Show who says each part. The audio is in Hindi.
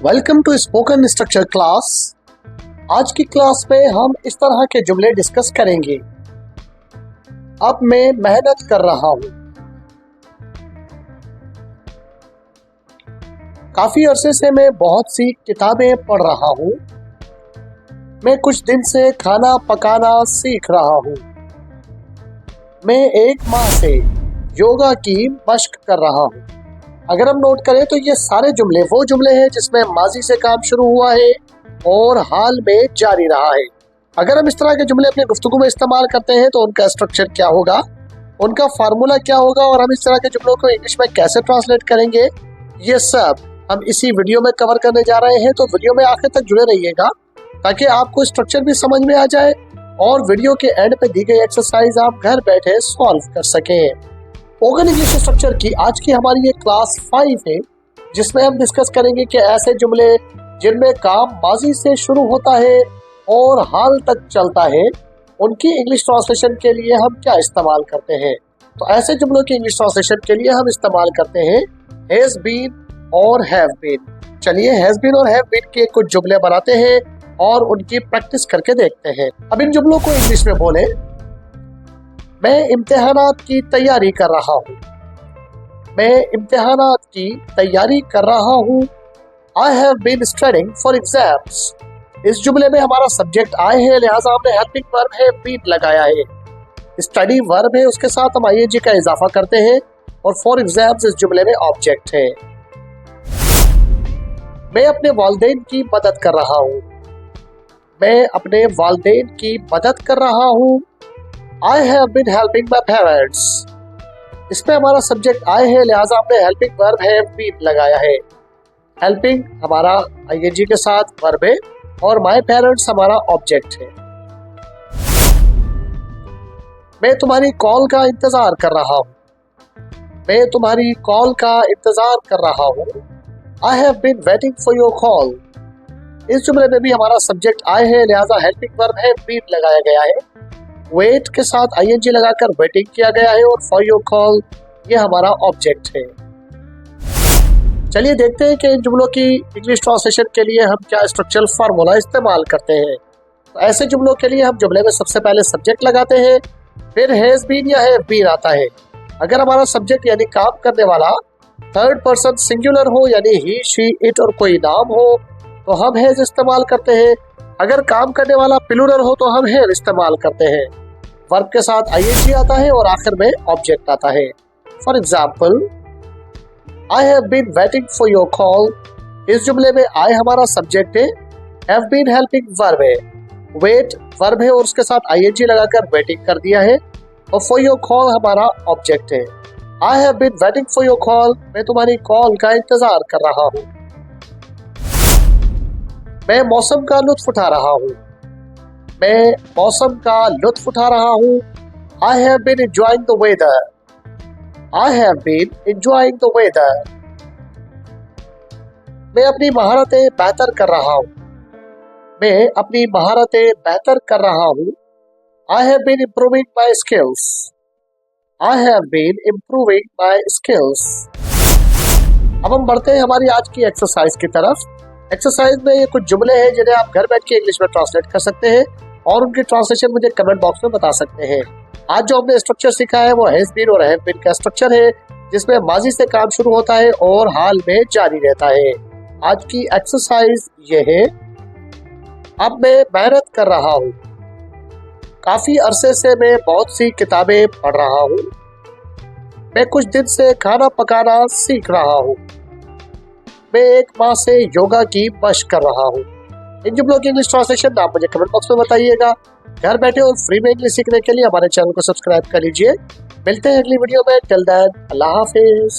Speaker 1: Welcome to spoken structure class. आज की क्लास में हम इस तरह के जुमले डिस्कस करेंगे। अब मैं मेहनत कर रहा हूँ। काफी अरसे से मैं बहुत सी किताबें पढ़ रहा हूँ। मैं कुछ दिन से खाना पकाना सीख रहा हूँ। मैं एक माह से योगा की मशक कर रहा हूँ। अगर हम नोट करें तो ये सारे जुमले वो जुमले हैं जिसमें माजी से काम शुरू हुआ है और हाल में जारी रहा है। अगर हम इस तरह के जुमले अपनी गुफ्तगू में इस्तेमाल करते हैं तो उनका स्ट्रक्चर क्या होगा, उनका फार्मूला क्या होगा और हम इस तरह के जुमलों को इंग्लिश में कैसे ट्रांसलेट करेंगे, ये सब हम इसी वीडियो में कवर करने जा रहे हैं। तो वीडियो में आखिर तक जुड़े रहिएगा ताकि आपको स्ट्रक्चर भी समझ में आ जाए और वीडियो के एंड पे दी गई एक्सरसाइज आप घर बैठे सॉल्व कर सकें। स्पोकन इंग्लिश स्ट्रक्चर की आज की हमारी ये क्लास 5 है, जिसमें हम डिस्कस करेंगे कि ऐसे जुमले जिनमें काम माजी से शुरू होता है और हाल तक चलता है, उनकी इंग्लिश ट्रांसलेशन के लिए हम क्या इस्तेमाल करते हैं। तो ऐसे जुमलों की इंग्लिश ट्रांसलेशन के लिए हम इस्तेमाल करते हैं हैज बीन और हैव बीन। चलिए हैज बीन और हैव बीन के कुछ जुमले बनाते हैं और उनकी प्रैक्टिस करके देखते हैं। अब इन जुमलों को इंग्लिश में बोले। मैं इम्तिहानात की तैयारी कर रहा हूँ। मैं इम्तिहानात की तैयारी कर रहा हूँ। I have been studying for exams. इस जुमले में हमारा सब्जेक्ट आई है, लिहाजा हमने हेल्पिंग वर्ब है बीन लगाया है। स्टडी वर्ब है, उसके साथ हम आईएनजी का इजाफा करते हैं और फॉर एग्जाम्स इस जुमले में ऑब्जेक्ट है। मैं अपने वालिदैन की मदद कर रहा हूँ। मैं अपने वालिदैन की मदद कर रहा हूँ। I have been helping my parents। इसमें हमारा सब्जेक्ट I है, लिहाजा हमने हेल्पिंग वर्ब है बीन लगाया है। हेल्पिंग हमारा आईएनजी के साथ वर्ब है और my parents हमारा ऑब्जेक्ट है। मैं तुम्हारी कॉल का इंतजार कर रहा हूँ। मैं तुम्हारी कॉल का इंतजार कर रहा हूँ। I have been waiting for your call। इस जुमले में भी हमारा सब्जेक्ट I है, लिहाजा हेल्पिंग वर्ब है बीन लगाया गया है। वेट के साथ आईएनजी लगाकर वेटिंग किया गया है और फॉर योर कॉल ये हमारा ऑब्जेक्ट है। चलिए देखते हैं कि इन जुमलों की इंग्लिश ट्रांसलेशन के लिए हम क्या स्ट्रक्चरल फार्मूला इस्तेमाल करते हैं। तो ऐसे जुमलों के लिए हम जुमले में सबसे पहले सब्जेक्ट लगाते हैं, फिर हैज बीन या हैव बीन आता है। अगर हमारा सब्जेक्ट यानी काम करने वाला थर्ड पर्सन सिंगुलर हो यानी ही शी इट और कोई नाम हो तो हम हैज इस्तेमाल करते हैं। अगर काम करने वाला प्लूरल हो तो हम हैव इस्तेमाल करते हैं। वर्ब के साथ आईएनजी आता है और आखिर में ऑब्जेक्ट आता है। For example, I have been waiting for your call. इस जुमले में आई हमारा सब्जेक्ट है, हैव बीन हेल्पिंग वर्ब है, वेट वर्ब है और उसके साथ आईएनजी लगाकर वेटिंग कर दिया है और फॉर योर कॉल हमारा ऑब्जेक्ट है। I have been waiting for your call. मैं तुम्हारी कॉल का इंतजार कर रहा हूँ। मैं मौसम का लुत्फ उठा रहा हूँ। मैं मौसम का लुत्फ उठा रहा हूँ। I have been enjoying the weather। I have been enjoying the weather। मैं अपनी महारतें बेहतर कर रहा हूँ। मैं अपनी महारतें बेहतर कर रहा हूँ। I have been improving my skills। I have been improving my skills। अब हम बढ़ते हैं हमारी आज की एक्सरसाइज की तरफ। एक्सरसाइज में ये कुछ जुमले हैं जिन्हें आप घर बैठ के इंग्लिश में ट्रांसलेट कर सकते हैं और उनकी ट्रांसलेशन मुझे कमेंट बॉक्स में बता सकते हैं। आज जो हमने स्ट्रक्चर सीखा है वो हैज बीन और हैव बीन का स्ट्रक्चर है, जिसमें माजी से काम शुरू होता है और हाल में जारी रहता है। आज की एक्सरसाइज ये है। अब मैं मेहनत कर रहा हूँ। काफी अरसे से मैं बहुत सी किताबें पढ़ रहा हूँ। मैं कुछ दिन से खाना पकाना सीख रहा हूँ। मैं एक माह से योगा की मशक कर रहा हूँ। इन जुमलों की इंग्लिश ट्रांसलेशन आप मुझे कमेंट बॉक्स में बताइएगा। घर बैठे और फ्री में इंग्लिश सीखने के लिए हमारे चैनल को सब्सक्राइब कर लीजिए। मिलते हैं अगली वीडियो में। टिल देन अल्लाह हाफिज।